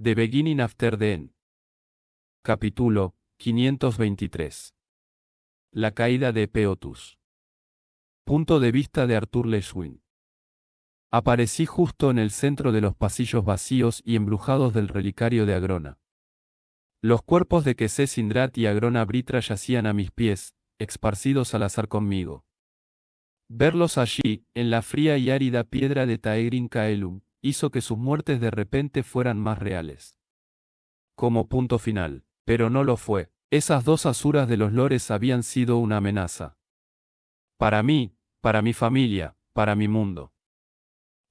The Beginning After the End. Capítulo 523. La caída de Epeotus. Punto de vista de Arthur Leshwin. Aparecí justo en el centro de los pasillos vacíos y embrujados del relicario de Agrona. Los cuerpos de Kesé Sindrat y Agrona Britra yacían a mis pies, esparcidos al azar conmigo. Verlos allí, en la fría y árida piedra de Taegrin Kaelum, hizo que sus muertes de repente fueran más reales. Como punto final. Pero no lo fue. Esas dos asuras de los lores habían sido una amenaza. Para mí, para mi familia, para mi mundo.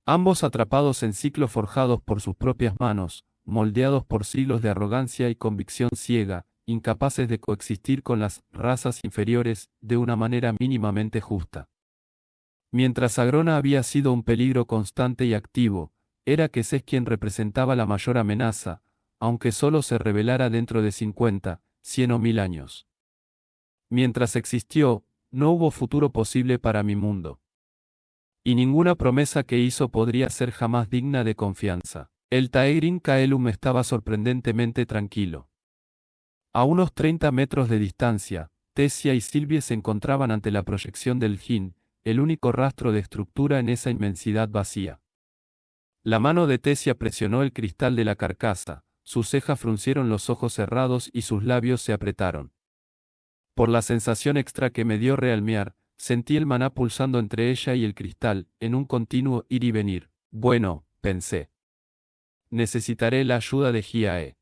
Ambos atrapados en ciclos forjados por sus propias manos, moldeados por siglos de arrogancia y convicción ciega, incapaces de coexistir con las razas inferiores de una manera mínimamente justa. Mientras Agrona había sido un peligro constante y activo, era Kesé quien representaba la mayor amenaza, aunque solo se revelara dentro de 50, 100 o 1000 años. Mientras existió, no hubo futuro posible para mi mundo. Y ninguna promesa que hizo podría ser jamás digna de confianza. El Taegrin Kaelum estaba sorprendentemente tranquilo. A unos 30 metros de distancia, Tessia y Sylvie se encontraban ante la proyección del Jin, el único rastro de estructura en esa inmensidad vacía. La mano de Tessia presionó el cristal de la carcasa, sus cejas fruncieron, los ojos cerrados y sus labios se apretaron. Por la sensación extra que me dio realmear, sentí el maná pulsando entre ella y el cristal, en un continuo ir y venir. Bueno, pensé. Necesitaré la ayuda de Hiae.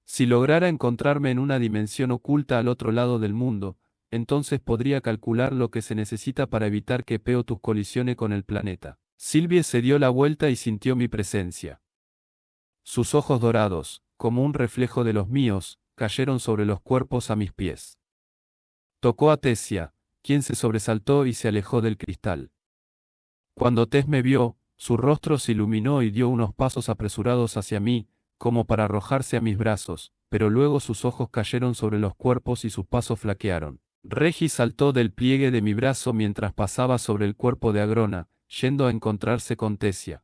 Si lograra encontrarme en una dimensión oculta al otro lado del mundo, entonces podría calcular lo que se necesita para evitar que Epeotus colisione con el planeta. Sylvie se dio la vuelta y sintió mi presencia. Sus ojos dorados, como un reflejo de los míos, cayeron sobre los cuerpos a mis pies. Tocó a Tessia, quien se sobresaltó y se alejó del cristal. Cuando Tess me vio, su rostro se iluminó y dio unos pasos apresurados hacia mí, como para arrojarse a mis brazos, pero luego sus ojos cayeron sobre los cuerpos y sus pasos flaquearon. Reggie saltó del pliegue de mi brazo mientras pasaba sobre el cuerpo de Agrona, yendo a encontrarse con Tessia.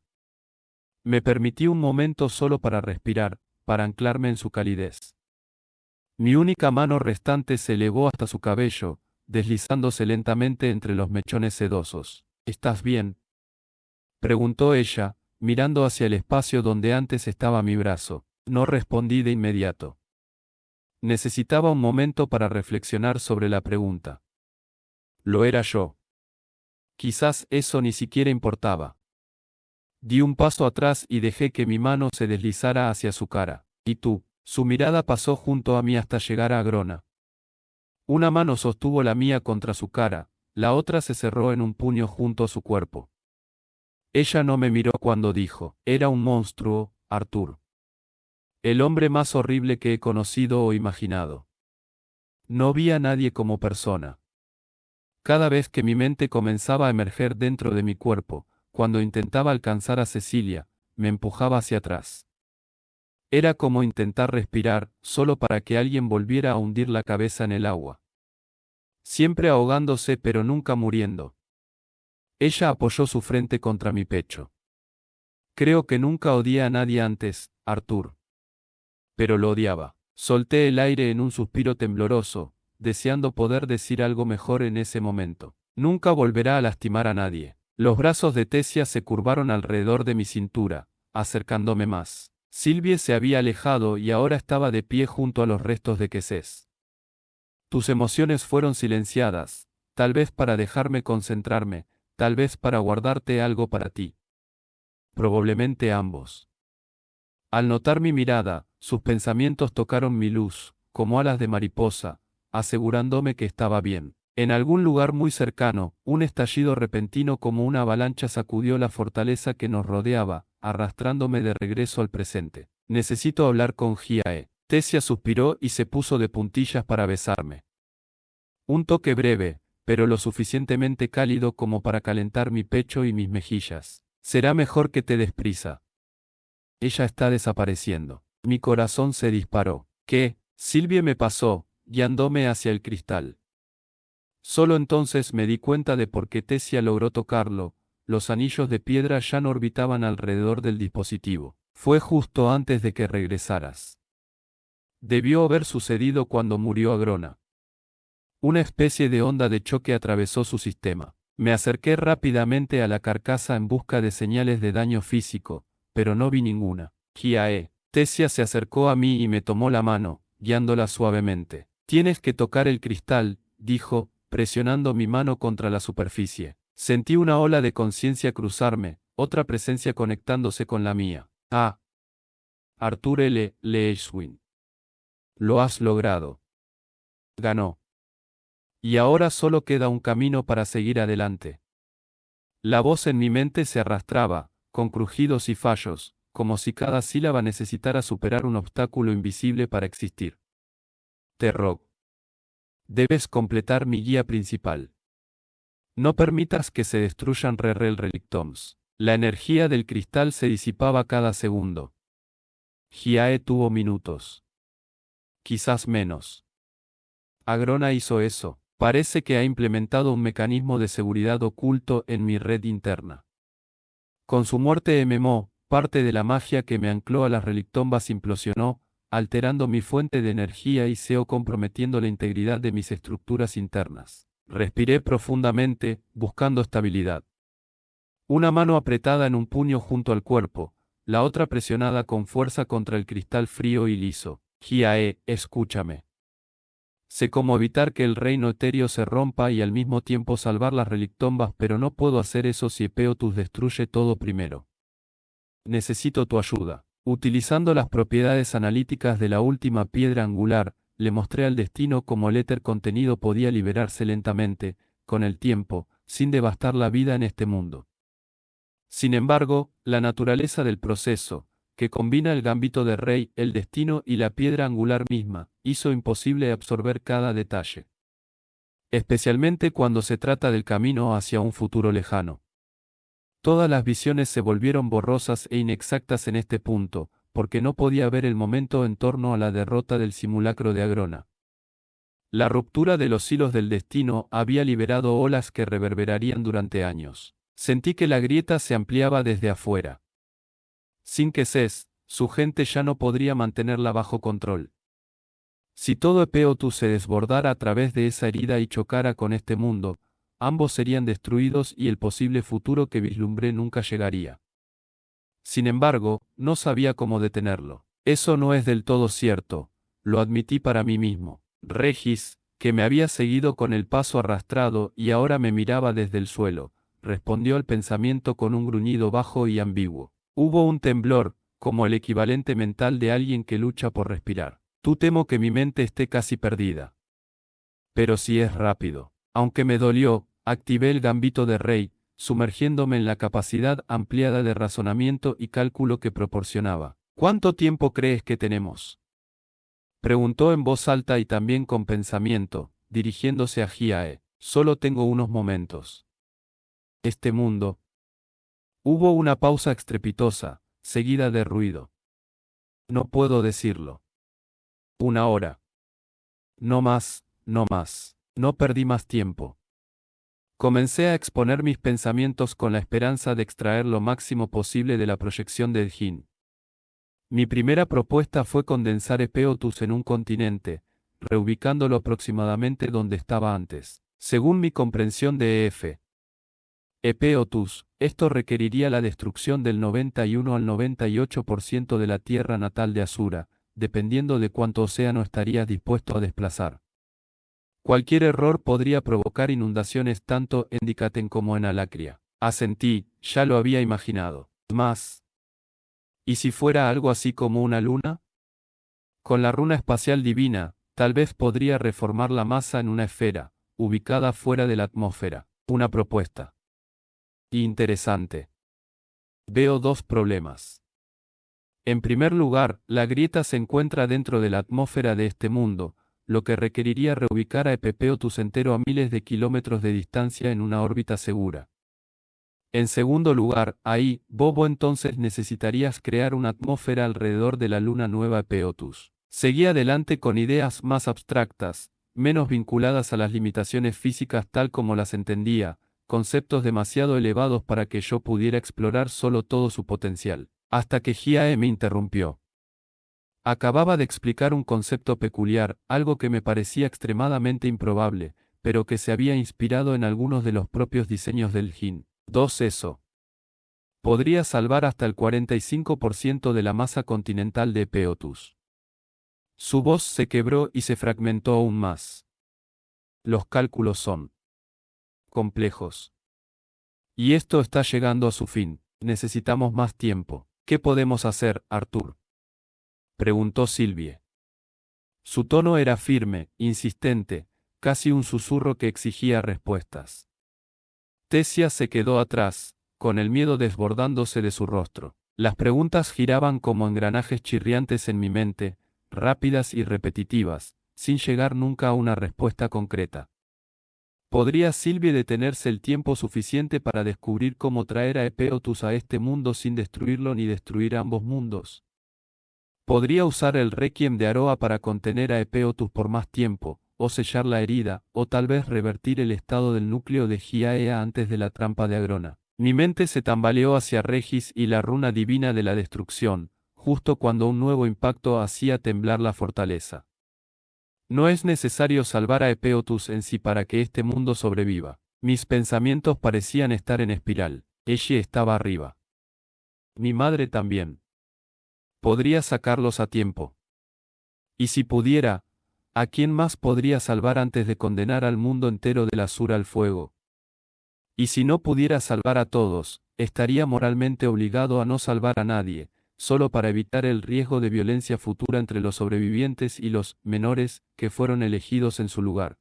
Me permití un momento solo para respirar, para anclarme en su calidez. Mi única mano restante se elevó hasta su cabello, deslizándose lentamente entre los mechones sedosos. ¿Estás bien?, preguntó ella, mirando hacia el espacio donde antes estaba mi brazo. No respondí de inmediato. Necesitaba un momento para reflexionar sobre la pregunta. Lo era yo. Quizás eso ni siquiera importaba. Di un paso atrás y dejé que mi mano se deslizara hacia su cara. ¿Y tú? Su mirada pasó junto a mí hasta llegar a Agrona. Una mano sostuvo la mía contra su cara, la otra se cerró en un puño junto a su cuerpo. Ella no me miró cuando dijo, era un monstruo, Arthur. El hombre más horrible que he conocido o imaginado. No vi a nadie como persona. Cada vez que mi mente comenzaba a emerger dentro de mi cuerpo, cuando intentaba alcanzar a Cecilia, me empujaba hacia atrás. Era como intentar respirar, solo para que alguien volviera a hundir la cabeza en el agua. Siempre ahogándose pero nunca muriendo. Ella apoyó su frente contra mi pecho. Creo que nunca odié a nadie antes, Arthur. Pero lo odiaba. Solté el aire en un suspiro tembloroso, deseando poder decir algo mejor en ese momento. Nunca volverá a lastimar a nadie. Los brazos de Tessia se curvaron alrededor de mi cintura, acercándome más. Sylvie se había alejado y ahora estaba de pie junto a los restos de Kesé. Tus emociones fueron silenciadas, tal vez para dejarme concentrarme, tal vez para guardarte algo para ti. Probablemente ambos. Al notar mi mirada, sus pensamientos tocaron mi luz, como alas de mariposa, asegurándome que estaba bien. En algún lugar muy cercano, un estallido repentino como una avalancha sacudió la fortaleza que nos rodeaba, arrastrándome de regreso al presente. Necesito hablar con Hiae. Tessia suspiró y se puso de puntillas para besarme. Un toque breve, pero lo suficientemente cálido como para calentar mi pecho y mis mejillas. Será mejor que te des prisa. Ella está desapareciendo. Mi corazón se disparó. ¿Qué? Sylvie me pasó, guiándome hacia el cristal. Solo entonces me di cuenta de por qué Tessia logró tocarlo. Los anillos de piedra ya no orbitaban alrededor del dispositivo. Fue justo antes de que regresaras. Debió haber sucedido cuando murió Agrona. Una especie de onda de choque atravesó su sistema. Me acerqué rápidamente a la carcasa en busca de señales de daño físico, pero no vi ninguna. Hiae. Tessia se acercó a mí y me tomó la mano, guiándola suavemente. Tienes que tocar el cristal, dijo, presionando mi mano contra la superficie. Sentí una ola de conciencia cruzarme, otra presencia conectándose con la mía. Ah. Arthur L. Leishwin. Lo has logrado. Ganó. Y ahora solo queda un camino para seguir adelante. La voz en mi mente se arrastraba, con crujidos y fallos, como si cada sílaba necesitara superar un obstáculo invisible para existir. Terror. Debes completar mi guía principal. No permitas que se destruyan Rerel Relictoms. La energía del cristal se disipaba cada segundo. Hiae tuvo minutos. Quizás menos. Agrona hizo eso. Parece que ha implementado un mecanismo de seguridad oculto en mi red interna. Con su muerte MMO, parte de la magia que me ancló a las relictombas implosionó, alterando mi fuente de energía y comprometiendo la integridad de mis estructuras internas. Respiré profundamente, buscando estabilidad. Una mano apretada en un puño junto al cuerpo, la otra presionada con fuerza contra el cristal frío y liso. Hiae, escúchame. Sé cómo evitar que el reino etéreo se rompa y al mismo tiempo salvar las relictombas, pero no puedo hacer eso si Epeotus destruye todo primero. Necesito tu ayuda. Utilizando las propiedades analíticas de la última piedra angular, le mostré al destino cómo el éter contenido podía liberarse lentamente, con el tiempo, sin devastar la vida en este mundo. Sin embargo, la naturaleza del proceso, que combina el gambito de rey, el destino y la piedra angular misma, hizo imposible absorber cada detalle. Especialmente cuando se trata del camino hacia un futuro lejano. Todas las visiones se volvieron borrosas e inexactas en este punto, porque no podía ver el momento en torno a la derrota del simulacro de Agrona. La ruptura de los hilos del destino había liberado olas que reverberarían durante años. Sentí que la grieta se ampliaba desde afuera. Sin que Cés, su gente ya no podría mantenerla bajo control. Si todo Epeotus se desbordara a través de esa herida y chocara con este mundo, ambos serían destruidos y el posible futuro que vislumbré nunca llegaría. Sin embargo, no sabía cómo detenerlo. Eso no es del todo cierto, lo admití para mí mismo. Regis, que me había seguido con el paso arrastrado y ahora me miraba desde el suelo, respondió al pensamiento con un gruñido bajo y ambiguo. Hubo un temblor, como el equivalente mental de alguien que lucha por respirar. Temo que mi mente esté casi perdida. Pero si es rápido. Aunque me dolió, activé el gambito de rey, sumergiéndome en la capacidad ampliada de razonamiento y cálculo que proporcionaba. ¿Cuánto tiempo crees que tenemos? Preguntó en voz alta y también con pensamiento, dirigiéndose a Hiae. Solo tengo unos momentos. Este mundo. Hubo una pausa estrepitosa, seguida de ruido. No puedo decirlo. 1 hora. No más, no más. No perdí más tiempo. Comencé a exponer mis pensamientos con la esperanza de extraer lo máximo posible de la proyección de Jin. Mi primera propuesta fue condensar Epeotus en un continente, reubicándolo aproximadamente donde estaba antes. Según mi comprensión de Epeotus, esto requeriría la destrucción del 91 al 98% de la tierra natal de Asura, dependiendo de cuánto océano estarías dispuesto a desplazar. Cualquier error podría provocar inundaciones tanto en Dicaten como en Alacria. Asentí, ya lo había imaginado. Más. ¿Y si fuera algo así como una luna? Con la runa espacial divina, tal vez podría reformar la masa en una esfera, ubicada fuera de la atmósfera. Una propuesta. Interesante. Veo dos problemas. En primer lugar, la grieta se encuentra dentro de la atmósfera de este mundo, lo que requeriría reubicar a Epeotus entero a miles de kilómetros de distancia en una órbita segura. En segundo lugar, ahí, Bobo, entonces necesitarías crear una atmósfera alrededor de la luna nueva Epeotus. Seguí adelante con ideas más abstractas, menos vinculadas a las limitaciones físicas tal como las entendía, conceptos demasiado elevados para que yo pudiera explorar solo todo su potencial. Hasta que Hiae me interrumpió. Acababa de explicar un concepto peculiar, algo que me parecía extremadamente improbable, pero que se había inspirado en algunos de los propios diseños del Jin. 2. Eso podría salvar hasta el 45% de la masa continental de Epeotus. Su voz se quebró y se fragmentó aún más. Los cálculos son complejos. Y esto está llegando a su fin. Necesitamos más tiempo. ¿Qué podemos hacer, Arthur?, preguntó Sylvie. Su tono era firme, insistente, casi un susurro que exigía respuestas. Tessia se quedó atrás, con el miedo desbordándose de su rostro. Las preguntas giraban como engranajes chirriantes en mi mente, rápidas y repetitivas, sin llegar nunca a una respuesta concreta. ¿Podría Sylvie detenerse el tiempo suficiente para descubrir cómo traer a Epeotus a este mundo sin destruirlo ni destruir ambos mundos? ¿Podría usar el Requiem de Aroa para contener a Epeotus por más tiempo, o sellar la herida, o tal vez revertir el estado del núcleo de Hiaea antes de la trampa de Agrona? Mi mente se tambaleó hacia Regis y la runa divina de la destrucción, justo cuando un nuevo impacto hacía temblar la fortaleza. No es necesario salvar a Epeotus en sí para que este mundo sobreviva. Mis pensamientos parecían estar en espiral. Ella estaba arriba. Mi madre también. Podría sacarlos a tiempo. Y si pudiera, ¿a quién más podría salvar antes de condenar al mundo entero del Azur al fuego? Y si no pudiera salvar a todos, estaría moralmente obligado a no salvar a nadie, solo para evitar el riesgo de violencia futura entre los sobrevivientes y los menores que fueron elegidos en su lugar.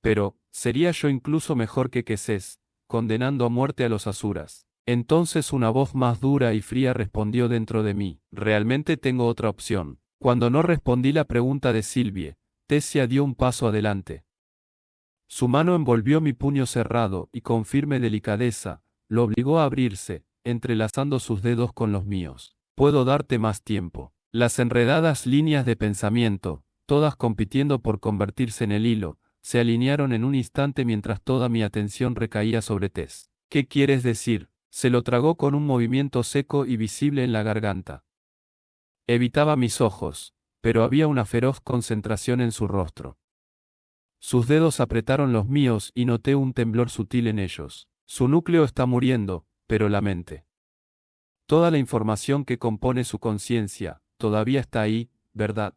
Pero, ¿sería yo incluso mejor que Quesés, condenando a muerte a los Asuras? Entonces una voz más dura y fría respondió dentro de mí: realmente tengo otra opción. Cuando no respondí la pregunta de Sylvie, Tessia dio un paso adelante. Su mano envolvió mi puño cerrado y con firme delicadeza, lo obligó a abrirse, entrelazando sus dedos con los míos. Puedo darte más tiempo. Las enredadas líneas de pensamiento, todas compitiendo por convertirse en el hilo, se alinearon en un instante mientras toda mi atención recaía sobre Tess. ¿Qué quieres decir? Se lo tragó con un movimiento seco y visible en la garganta. Evitaba mis ojos, pero había una feroz concentración en su rostro. Sus dedos apretaron los míos y noté un temblor sutil en ellos. Su núcleo está muriendo, pero la mente. Toda la información que compone su conciencia, todavía está ahí, ¿verdad?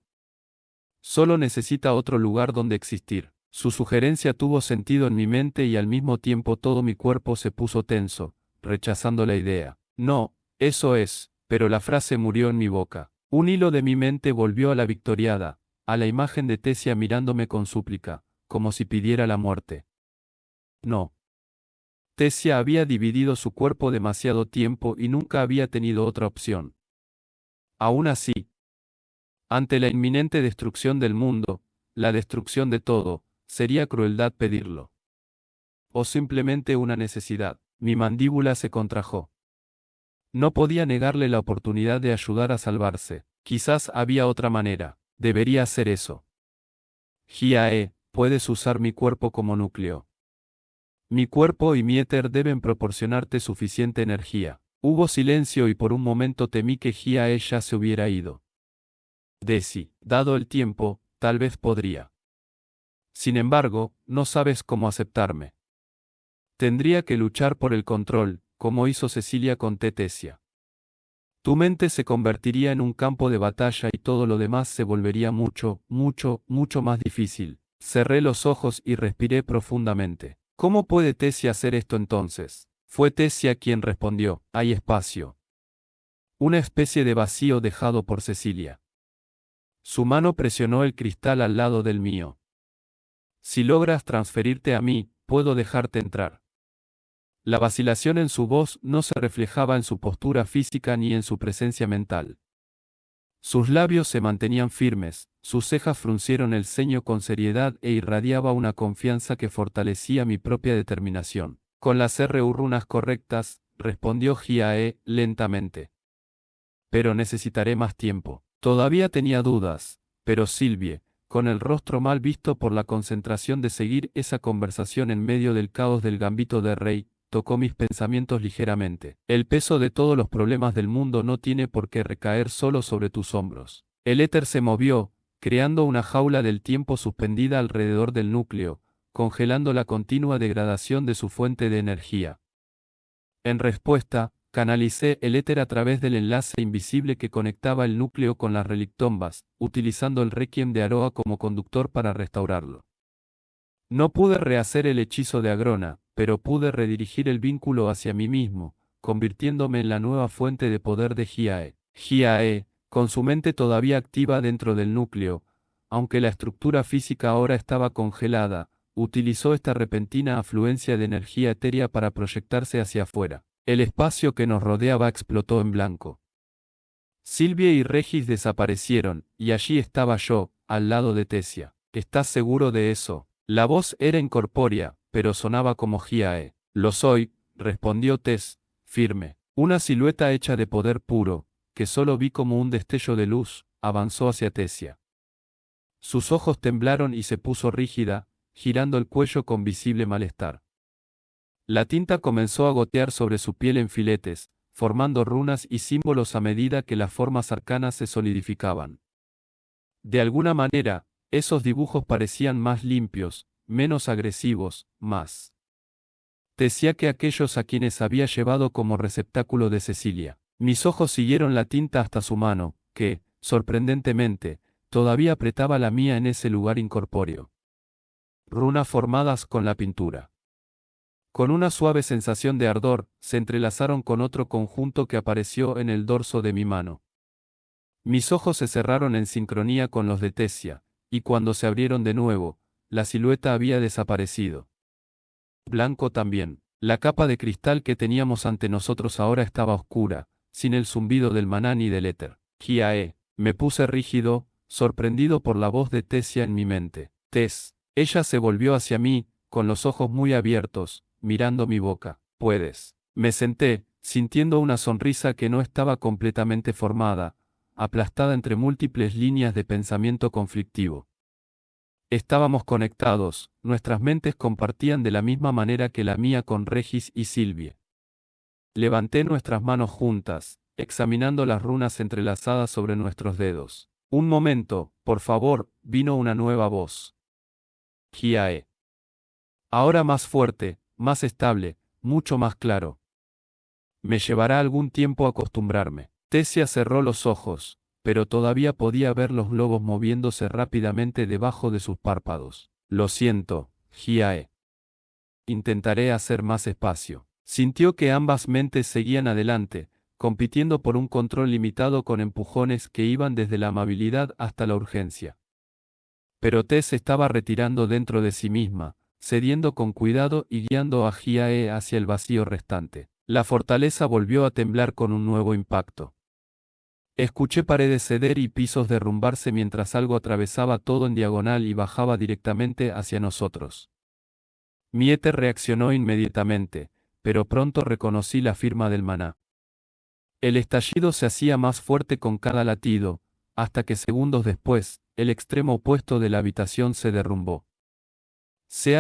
Solo necesita otro lugar donde existir. Su sugerencia tuvo sentido en mi mente y al mismo tiempo todo mi cuerpo se puso tenso, rechazando la idea. No, eso es, pero la frase murió en mi boca. Un hilo de mi mente volvió a la victoriada, a la imagen de Tessia mirándome con súplica, como si pidiera la muerte. No. Tessia había dividido su cuerpo demasiado tiempo y nunca había tenido otra opción. Aún así, ante la inminente destrucción del mundo, la destrucción de todo, sería crueldad pedirlo. O simplemente una necesidad. Mi mandíbula se contrajo. No podía negarle la oportunidad de ayudar a salvarse. Quizás había otra manera. Debería hacer eso. Hiae, puedes usar mi cuerpo como núcleo. Mi cuerpo y mi éter deben proporcionarte suficiente energía. Hubo silencio y por un momento temí que Hiae ya se hubiera ido. Desi, dado el tiempo, tal vez podría. Sin embargo, no sabes cómo aceptarme. Tendría que luchar por el control, como hizo Cecilia con Tessia. Tu mente se convertiría en un campo de batalla y todo lo demás se volvería mucho, mucho, mucho más difícil. Cerré los ojos y respiré profundamente. ¿Cómo puede Tessia hacer esto entonces? Fue Tessia quien respondió: hay espacio. Una especie de vacío dejado por Cecilia. Su mano presionó el cristal al lado del mío. Si logras transferirte a mí, puedo dejarte entrar. La vacilación en su voz no se reflejaba en su postura física ni en su presencia mental. Sus labios se mantenían firmes, sus cejas fruncieron el ceño con seriedad e irradiaba una confianza que fortalecía mi propia determinación. Con las runas correctas, respondió Hiae, lentamente. Pero necesitaré más tiempo. Todavía tenía dudas, pero Sylvie, con el rostro mal visto por la concentración de seguir esa conversación en medio del caos del gambito de rey, tocó mis pensamientos ligeramente. El peso de todos los problemas del mundo no tiene por qué recaer solo sobre tus hombros. El éter se movió, creando una jaula del tiempo suspendida alrededor del núcleo, congelando la continua degradación de su fuente de energía. En respuesta, canalicé el éter a través del enlace invisible que conectaba el núcleo con las relictombas, utilizando el Requiem de Aroa como conductor para restaurarlo. No pude rehacer el hechizo de Agrona, pero pude redirigir el vínculo hacia mí mismo, convirtiéndome en la nueva fuente de poder de Hiae. Hiae, con su mente todavía activa dentro del núcleo, aunque la estructura física ahora estaba congelada, utilizó esta repentina afluencia de energía etérea para proyectarse hacia afuera. El espacio que nos rodeaba explotó en blanco. Silvia y Regis desaparecieron, y allí estaba yo, al lado de Tessia. ¿Estás seguro de eso? La voz era incorpórea, pero sonaba como Hiae. Lo soy, respondió Tess, firme. Una silueta hecha de poder puro, que solo vi como un destello de luz, avanzó hacia Tessia. Sus ojos temblaron y se puso rígida, girando el cuello con visible malestar. La tinta comenzó a gotear sobre su piel en filetes, formando runas y símbolos a medida que las formas arcanas se solidificaban. De alguna manera, esos dibujos parecían más limpios, menos agresivos, más. Decía que aquellos a quienes había llevado como receptáculo de Cecilia. Mis ojos siguieron la tinta hasta su mano, que, sorprendentemente, todavía apretaba la mía en ese lugar incorpóreo. Runas formadas con la pintura. Con una suave sensación de ardor, se entrelazaron con otro conjunto que apareció en el dorso de mi mano. Mis ojos se cerraron en sincronía con los de Tessia, y cuando se abrieron de nuevo, la silueta había desaparecido. Blanco también. La capa de cristal que teníamos ante nosotros ahora estaba oscura, sin el zumbido del maná ni del éter. Hiae. Me puse rígido, sorprendido por la voz de Tessia en mi mente. Tess. Ella se volvió hacia mí, con los ojos muy abiertos, mirando mi boca. Puedes. Me senté, sintiendo una sonrisa que no estaba completamente formada, aplastada entre múltiples líneas de pensamiento conflictivo. Estábamos conectados, nuestras mentes compartían de la misma manera que la mía con Regis y Silvia. Levanté nuestras manos juntas, examinando las runas entrelazadas sobre nuestros dedos. Un momento, por favor, vino una nueva voz. Hiae. Ahora más fuerte, más estable, mucho más claro. Me llevará algún tiempo acostumbrarme. Tessia cerró los ojos, pero todavía podía ver los globos moviéndose rápidamente debajo de sus párpados. Lo siento, Hiae. Intentaré hacer más espacio. Sintió que ambas mentes seguían adelante, compitiendo por un control limitado con empujones que iban desde la amabilidad hasta la urgencia. Pero Tess estaba retirando dentro de sí misma, cediendo con cuidado y guiando a Hiae hacia el vacío restante. La fortaleza volvió a temblar con un nuevo impacto. Escuché paredes ceder y pisos derrumbarse mientras algo atravesaba todo en diagonal y bajaba directamente hacia nosotros. Mi éter reaccionó inmediatamente, pero pronto reconocí la firma del maná. El estallido se hacía más fuerte con cada latido, hasta que segundos después, el extremo opuesto de la habitación se derrumbó.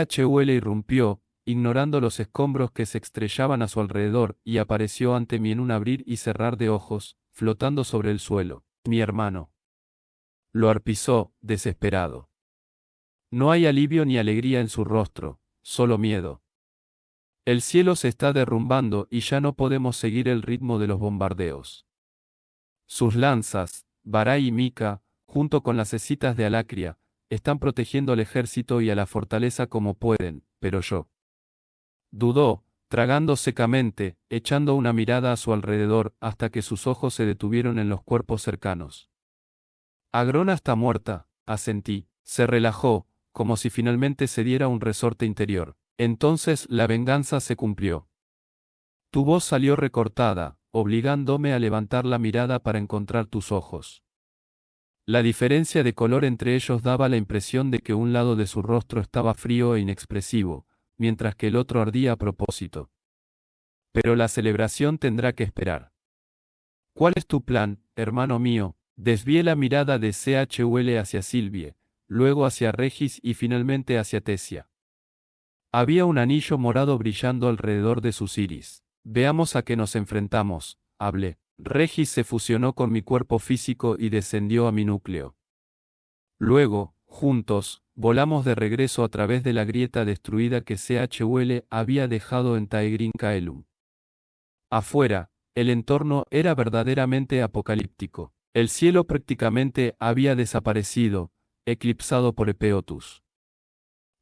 Chul irrumpió, ignorando los escombros que se estrellaban a su alrededor, y apareció ante mí en un abrir y cerrar de ojos, flotando sobre el suelo. Mi hermano. Lo arpisó, desesperado. No hay alivio ni alegría en su rostro, solo miedo. El cielo se está derrumbando y ya no podemos seguir el ritmo de los bombardeos. Sus lanzas, Barai y Mika, junto con las hecitas de Alacria, están protegiendo al ejército y a la fortaleza como pueden, pero yo. Dudó, tragando secamente, echando una mirada a su alrededor hasta que sus ojos se detuvieron en los cuerpos cercanos. Agrona está muerta, asentí. Se relajó, como si finalmente se diera un resorte interior. Entonces la venganza se cumplió. Tu voz salió recortada, obligándome a levantar la mirada para encontrar tus ojos. La diferencia de color entre ellos daba la impresión de que un lado de su rostro estaba frío e inexpresivo, mientras que el otro ardía a propósito. Pero la celebración tendrá que esperar. ¿Cuál es tu plan, hermano mío? Desvié la mirada de Chul hacia Silvie, luego hacia Regis y finalmente hacia Tessia. Había un anillo morado brillando alrededor de sus iris. Veamos a qué nos enfrentamos, hablé. Regis se fusionó con mi cuerpo físico y descendió a mi núcleo. Luego, juntos, volamos de regreso a través de la grieta destruida que CHUL había dejado en Taegrin Kaelum. Afuera, el entorno era verdaderamente apocalíptico. El cielo prácticamente había desaparecido, eclipsado por Epeotus.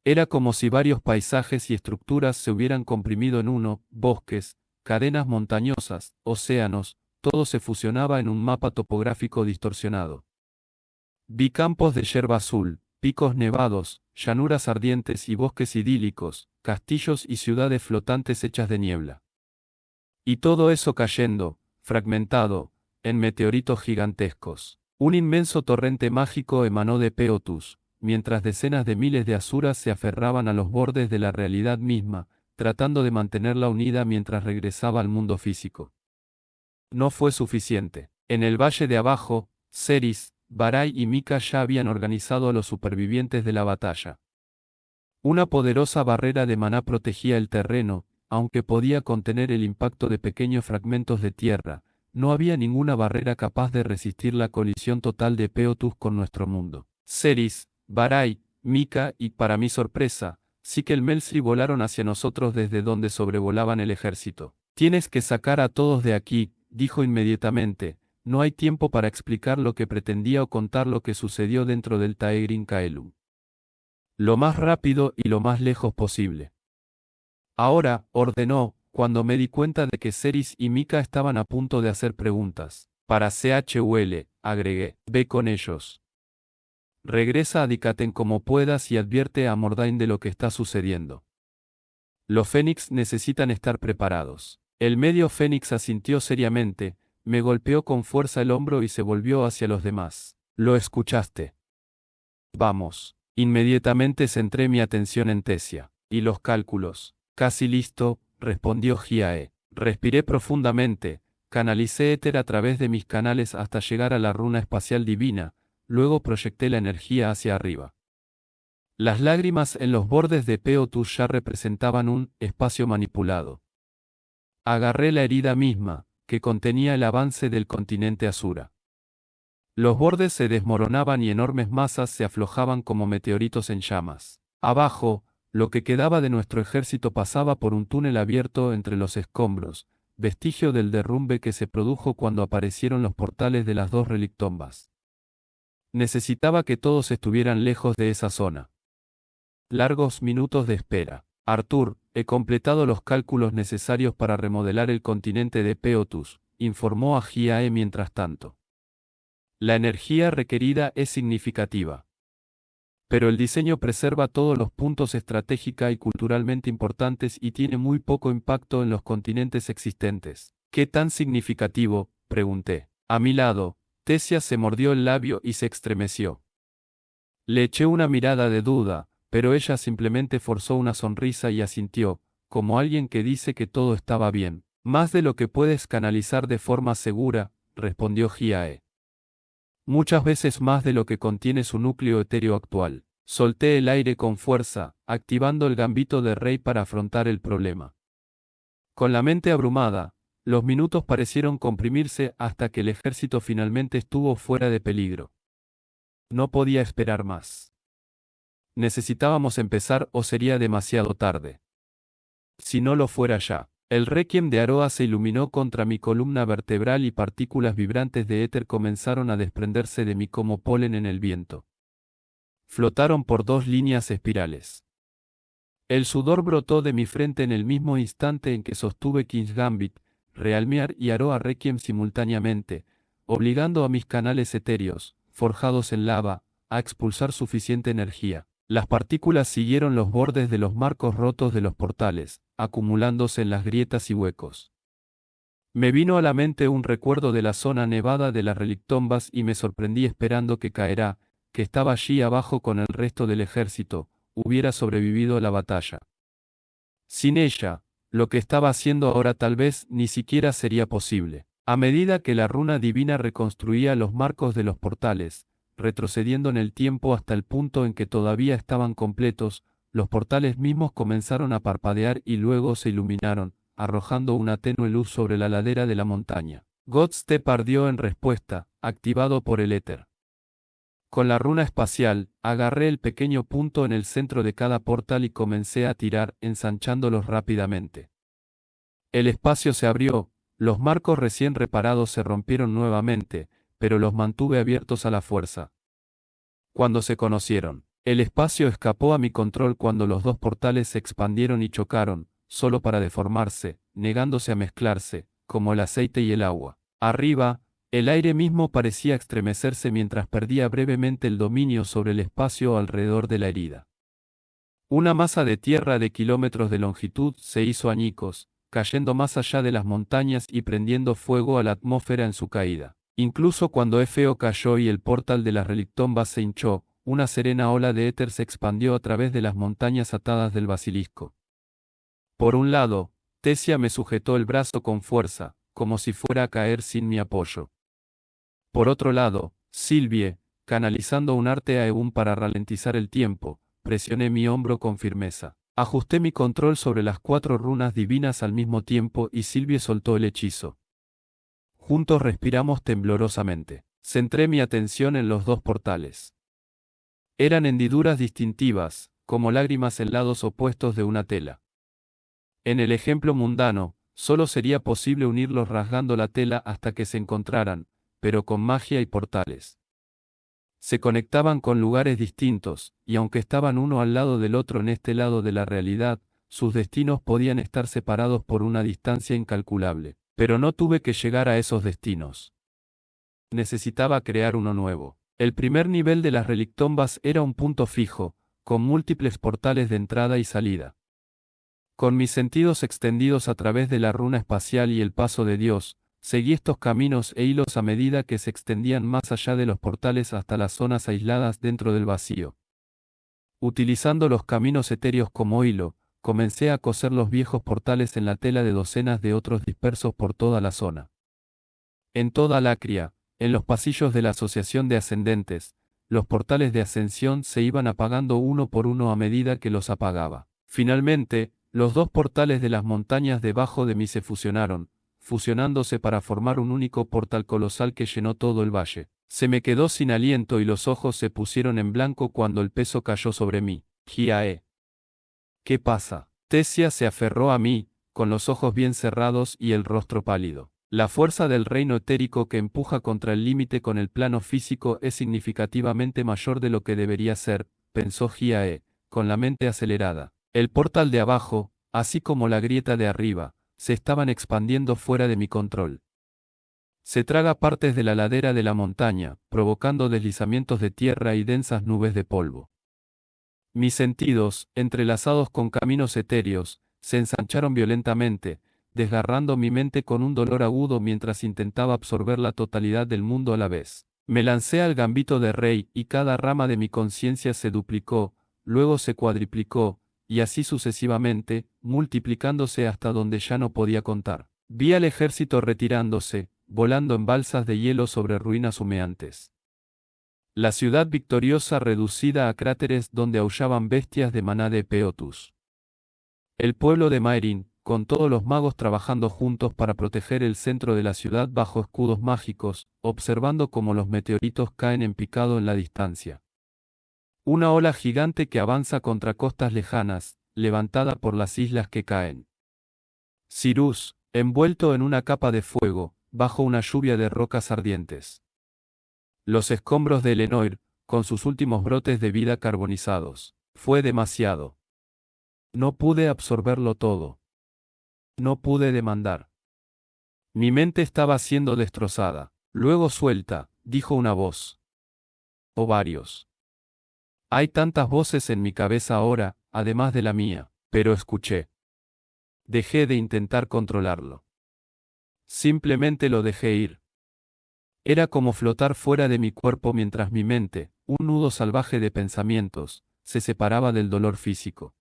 Era como si varios paisajes y estructuras se hubieran comprimido en uno, bosques, cadenas montañosas, océanos, todo se fusionaba en un mapa topográfico distorsionado. Vi campos de yerba azul, picos nevados, llanuras ardientes y bosques idílicos, castillos y ciudades flotantes hechas de niebla. Y todo eso cayendo, fragmentado, en meteoritos gigantescos. Un inmenso torrente mágico emanó de Epeotus, mientras decenas de miles de asuras se aferraban a los bordes de la realidad misma, tratando de mantenerla unida mientras regresaba al mundo físico. No fue suficiente. En el valle de abajo, Ceris, Barai y Mika ya habían organizado a los supervivientes de la batalla. Una poderosa barrera de maná protegía el terreno, aunque podía contener el impacto de pequeños fragmentos de tierra. No había ninguna barrera capaz de resistir la colisión total de Epeotus con nuestro mundo. Ceris, Barai, Mika y, para mi sorpresa, Sikel Melsri volaron hacia nosotros desde donde sobrevolaban el ejército. Tienes que sacar a todos de aquí, dijo inmediatamente. No hay tiempo para explicar lo que pretendía o contar lo que sucedió dentro del Taegrin Kaelum. Lo más rápido y lo más lejos posible. Ahora, ordenó, cuando me di cuenta de que Ceris y Mika estaban a punto de hacer preguntas. Para CHUL, agregué, ve con ellos. Regresa a Dikaten como puedas y advierte a Mordain de lo que está sucediendo. Los Fénix necesitan estar preparados. El medio Fénix asintió seriamente, me golpeó con fuerza el hombro y se volvió hacia los demás. ¿Lo escuchaste? Vamos. Inmediatamente centré mi atención en Tesia. ¿Y los cálculos? Casi listo, respondió Hiae. Respiré profundamente, canalicé éter a través de mis canales hasta llegar a la runa espacial divina, luego proyecté la energía hacia arriba. Las lágrimas en los bordes de Epeotus ya representaban un espacio manipulado. Agarré la herida misma, que contenía el avance del continente Asura. Los bordes se desmoronaban y enormes masas se aflojaban como meteoritos en llamas. Abajo, lo que quedaba de nuestro ejército pasaba por un túnel abierto entre los escombros, vestigio del derrumbe que se produjo cuando aparecieron los portales de las dos relictombas. Necesitaba que todos estuvieran lejos de esa zona. Largos minutos de espera. Artur, he completado los cálculos necesarios para remodelar el continente de Epeotus, informó a Hiae mientras tanto. La energía requerida es significativa. Pero el diseño preserva todos los puntos estratégica y culturalmente importantes y tiene muy poco impacto en los continentes existentes. ¿Qué tan significativo?, pregunté. A mi lado, Tesia se mordió el labio y se estremeció. Le eché una mirada de duda, pero ella simplemente forzó una sonrisa y asintió, como alguien que dice que todo estaba bien. Más de lo que puedes canalizar de forma segura, respondió Hiae. Muchas veces más de lo que contiene su núcleo etéreo actual. Solté el aire con fuerza, activando el gambito de rey para afrontar el problema. Con la mente abrumada, los minutos parecieron comprimirse hasta que el ejército finalmente estuvo fuera de peligro. No podía esperar más. Necesitábamos empezar o sería demasiado tarde. Si no lo fuera ya. El requiem de Aroa se iluminó contra mi columna vertebral y partículas vibrantes de éter comenzaron a desprenderse de mí como polen en el viento. Flotaron por dos líneas espirales. El sudor brotó de mi frente en el mismo instante en que sostuve King's Gambit, Realmear y Aroa Requiem simultáneamente, obligando a mis canales etéreos, forjados en lava, a expulsar suficiente energía. Las partículas siguieron los bordes de los marcos rotos de los portales, acumulándose en las grietas y huecos. Me vino a la mente un recuerdo de la zona nevada de las relictombas y me sorprendí esperando que Caerá, que estaba allí abajo con el resto del ejército, hubiera sobrevivido a la batalla. Sin ella, lo que estaba haciendo ahora tal vez ni siquiera sería posible. A medida que la runa divina reconstruía los marcos de los portales, retrocediendo en el tiempo hasta el punto en que todavía estaban completos, los portales mismos comenzaron a parpadear y luego se iluminaron, arrojando una tenue luz sobre la ladera de la montaña. Godstep ardió en respuesta, activado por el éter. Con la runa espacial, agarré el pequeño punto en el centro de cada portal y comencé a tirar, ensanchándolos rápidamente. El espacio se abrió, los marcos recién reparados se rompieron nuevamente, pero los mantuve abiertos a la fuerza. Cuando se conocieron, el espacio escapó a mi control cuando los dos portales se expandieron y chocaron, solo para deformarse, negándose a mezclarse, como el aceite y el agua. Arriba, el aire mismo parecía estremecerse mientras perdía brevemente el dominio sobre el espacio alrededor de la herida. Una masa de tierra de kilómetros de longitud se hizo añicos, cayendo más allá de las montañas y prendiendo fuego a la atmósfera en su caída. Incluso cuando Efeo cayó y el portal de las relictombas se hinchó, una serena ola de éter se expandió a través de las montañas atadas del basilisco. Por un lado, Tesia me sujetó el brazo con fuerza, como si fuera a caer sin mi apoyo. Por otro lado, Sylvie, canalizando un arte Aeum para ralentizar el tiempo, presioné mi hombro con firmeza. Ajusté mi control sobre las 4 runas divinas al mismo tiempo y Sylvie soltó el hechizo. Juntos respiramos temblorosamente. Centré mi atención en los dos portales. Eran hendiduras distintivas, como lágrimas en lados opuestos de una tela. En el ejemplo mundano, solo sería posible unirlos rasgando la tela hasta que se encontraran, pero con magia y portales. Se conectaban con lugares distintos, y aunque estaban uno al lado del otro en este lado de la realidad, sus destinos podían estar separados por una distancia incalculable. Pero no tuve que llegar a esos destinos. Necesitaba crear uno nuevo. El primer nivel de las relictombas era un punto fijo, con múltiples portales de entrada y salida. Con mis sentidos extendidos a través de la runa espacial y el paso de Dios, seguí estos caminos e hilos a medida que se extendían más allá de los portales hasta las zonas aisladas dentro del vacío. Utilizando los caminos etéreos como hilo, comencé a coser los viejos portales en la tela de docenas de otros dispersos por toda la zona. En toda Lacria, en los pasillos de la Asociación de Ascendentes, los portales de ascensión se iban apagando uno por uno a medida que los apagaba. Finalmente, los dos portales de las montañas debajo de mí se fusionaron, fusionándose para formar un único portal colosal que llenó todo el valle. Se me quedó sin aliento y los ojos se pusieron en blanco cuando el peso cayó sobre mí. Hiae. ¿Qué pasa? Tesia se aferró a mí, con los ojos bien cerrados y el rostro pálido. La fuerza del reino etérico que empuja contra el límite con el plano físico es significativamente mayor de lo que debería ser, pensó Hiae, con la mente acelerada. El portal de abajo, así como la grieta de arriba, se estaban expandiendo fuera de mi control. Se traga partes de la ladera de la montaña, provocando deslizamientos de tierra y densas nubes de polvo. Mis sentidos, entrelazados con caminos etéreos, se ensancharon violentamente, desgarrando mi mente con un dolor agudo mientras intentaba absorber la totalidad del mundo a la vez. Me lancé al gambito de rey y cada rama de mi conciencia se duplicó, luego se cuadriplicó, y así sucesivamente, multiplicándose hasta donde ya no podía contar. Vi al ejército retirándose, volando en balsas de hielo sobre ruinas humeantes. La ciudad victoriosa reducida a cráteres donde aullaban bestias de maná de Peotus. El pueblo de Maerin, con todos los magos trabajando juntos para proteger el centro de la ciudad bajo escudos mágicos, observando cómo los meteoritos caen en picado en la distancia. Una ola gigante que avanza contra costas lejanas, levantada por las islas que caen. Cyrus, envuelto en una capa de fuego, bajo una lluvia de rocas ardientes. Los escombros de Elenoir, con sus últimos brotes de vida carbonizados. Fue demasiado. No pude absorberlo todo. No pude demandar. Mi mente estaba siendo destrozada. Luego suelta, dijo una voz. O varios. Hay tantas voces en mi cabeza ahora, además de la mía, pero escuché. Dejé de intentar controlarlo. Simplemente lo dejé ir. Era como flotar fuera de mi cuerpo mientras mi mente, un nudo salvaje de pensamientos, se separaba del dolor físico.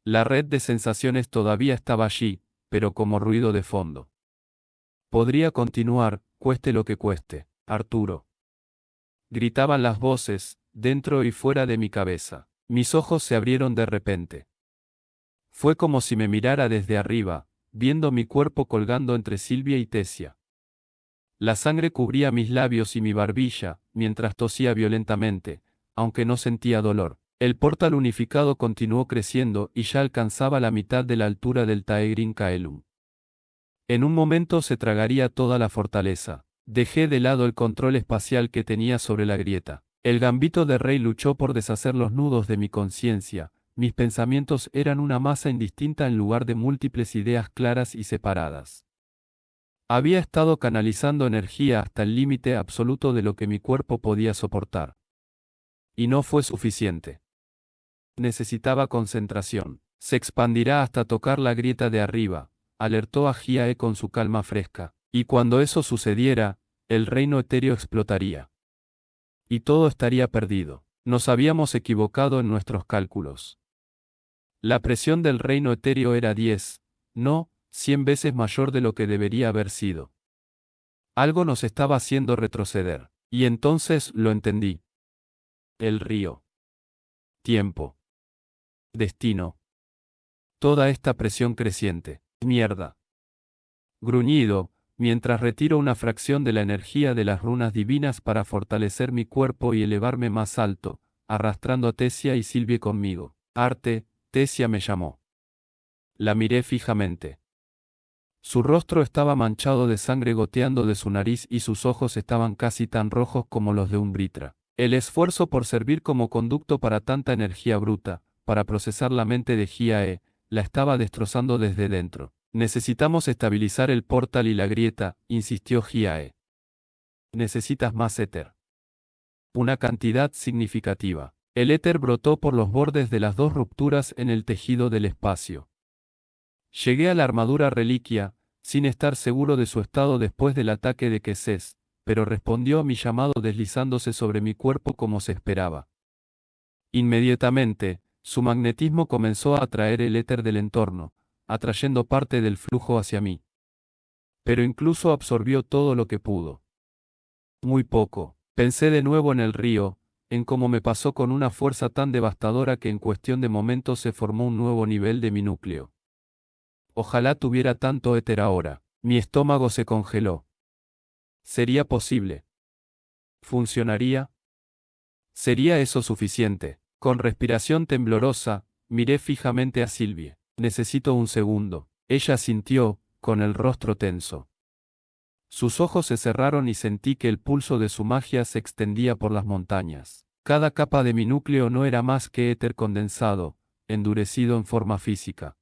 La red de sensaciones todavía estaba allí, pero como ruido de fondo. Podría continuar, cueste lo que cueste, Arturo. Gritaban las voces, dentro y fuera de mi cabeza. Mis ojos se abrieron de repente. Fue como si me mirara desde arriba, viendo mi cuerpo colgando entre Silvia y Tesia. La sangre cubría mis labios y mi barbilla, mientras tosía violentamente, aunque no sentía dolor. El portal unificado continuó creciendo y ya alcanzaba la mitad de la altura del Taegrin Kaelum. En un momento se tragaría toda la fortaleza. Dejé de lado el control espacial que tenía sobre la grieta. El gambito de rey luchó por deshacer los nudos de mi conciencia. Mis pensamientos eran una masa indistinta en lugar de múltiples ideas claras y separadas. Había estado canalizando energía hasta el límite absoluto de lo que mi cuerpo podía soportar. Y no fue suficiente. Necesitaba concentración. Se expandirá hasta tocar la grieta de arriba, alertó a Hiae con su calma fresca. Y cuando eso sucediera, el reino etéreo explotaría. Y todo estaría perdido. Nos habíamos equivocado en nuestros cálculos. La presión del reino etéreo era 10, no, 100 veces mayor de lo que debería haber sido. Algo nos estaba haciendo retroceder. Y entonces lo entendí. El río. Tiempo. Destino. Toda esta presión creciente. Mierda. Gruñido, mientras retiro una fracción de la energía de las runas divinas para fortalecer mi cuerpo y elevarme más alto, arrastrando a Tesia y Silvie conmigo. Arte, Tesia me llamó. La miré fijamente. Su rostro estaba manchado de sangre goteando de su nariz y sus ojos estaban casi tan rojos como los de un britra. El esfuerzo por servir como conducto para tanta energía bruta, para procesar la mente de Hiae, la estaba destrozando desde dentro. Necesitamos estabilizar el portal y la grieta, insistió Hiae. Necesitas más éter. Una cantidad significativa. El éter brotó por los bordes de las dos rupturas en el tejido del espacio. Llegué a la armadura reliquia, sin estar seguro de su estado después del ataque de Quesés, pero respondió a mi llamado deslizándose sobre mi cuerpo como se esperaba. Inmediatamente, su magnetismo comenzó a atraer el éter del entorno, atrayendo parte del flujo hacia mí. Pero incluso absorbió todo lo que pudo. Muy poco. Pensé de nuevo en el río, en cómo me pasó con una fuerza tan devastadora que en cuestión de momentos se formó un nuevo nivel de mi núcleo. Ojalá tuviera tanto éter ahora. Mi estómago se congeló. ¿Sería posible? ¿Funcionaría? ¿Sería eso suficiente? Con respiración temblorosa, miré fijamente a Silvie. Necesito un segundo. Ella asintió, con el rostro tenso. Sus ojos se cerraron y sentí que el pulso de su magia se extendía por las montañas. Cada capa de mi núcleo no era más que éter condensado, endurecido en forma física.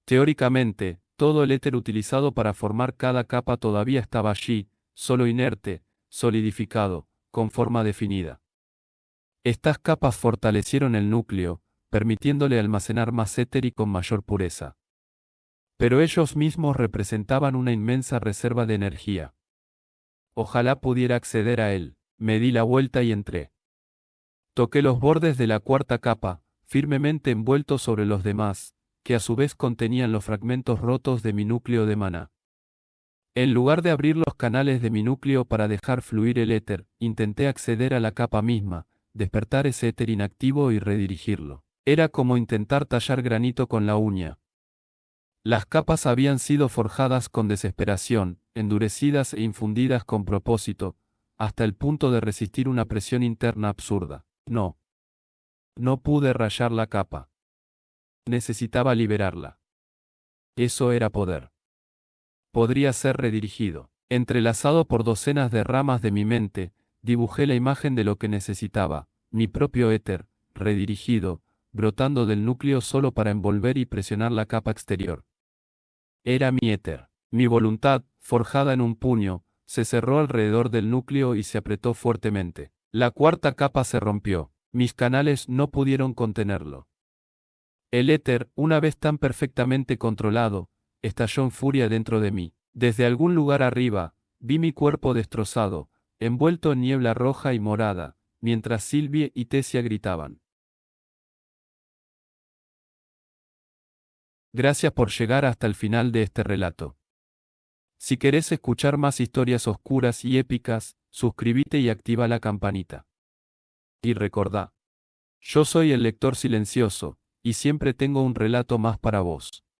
Teóricamente, todo el éter utilizado para formar cada capa todavía estaba allí, solo inerte, solidificado, con forma definida. Estas capas fortalecieron el núcleo, permitiéndole almacenar más éter y con mayor pureza. Pero ellos mismos representaban una inmensa reserva de energía. Ojalá pudiera acceder a él. Me di la vuelta y entré. Toqué los bordes de la cuarta capa, firmemente envueltos sobre los demás, que a su vez contenían los fragmentos rotos de mi núcleo de maná. En lugar de abrir los canales de mi núcleo para dejar fluir el éter, intenté acceder a la capa misma, despertar ese éter inactivo y redirigirlo. Era como intentar tallar granito con la uña. Las capas habían sido forjadas con desesperación, endurecidas e infundidas con propósito, hasta el punto de resistir una presión interna absurda. No. No pude rayar la capa. Necesitaba liberarla. Eso era poder. Podría ser redirigido. Entrelazado por docenas de ramas de mi mente, dibujé la imagen de lo que necesitaba, mi propio éter, redirigido, brotando del núcleo solo para envolver y presionar la capa exterior. Era mi éter. Mi voluntad, forjada en un puño, se cerró alrededor del núcleo y se apretó fuertemente. La cuarta capa se rompió. Mis canales no pudieron contenerlo. El éter, una vez tan perfectamente controlado, estalló en furia dentro de mí. Desde algún lugar arriba, vi mi cuerpo destrozado, envuelto en niebla roja y morada, mientras Silvie y Tesia gritaban. Gracias por llegar hasta el final de este relato. Si querés escuchar más historias oscuras y épicas, suscríbete y activa la campanita. Y recordá, Yo soy el lector silencioso, y siempre tengo un relato más para vos.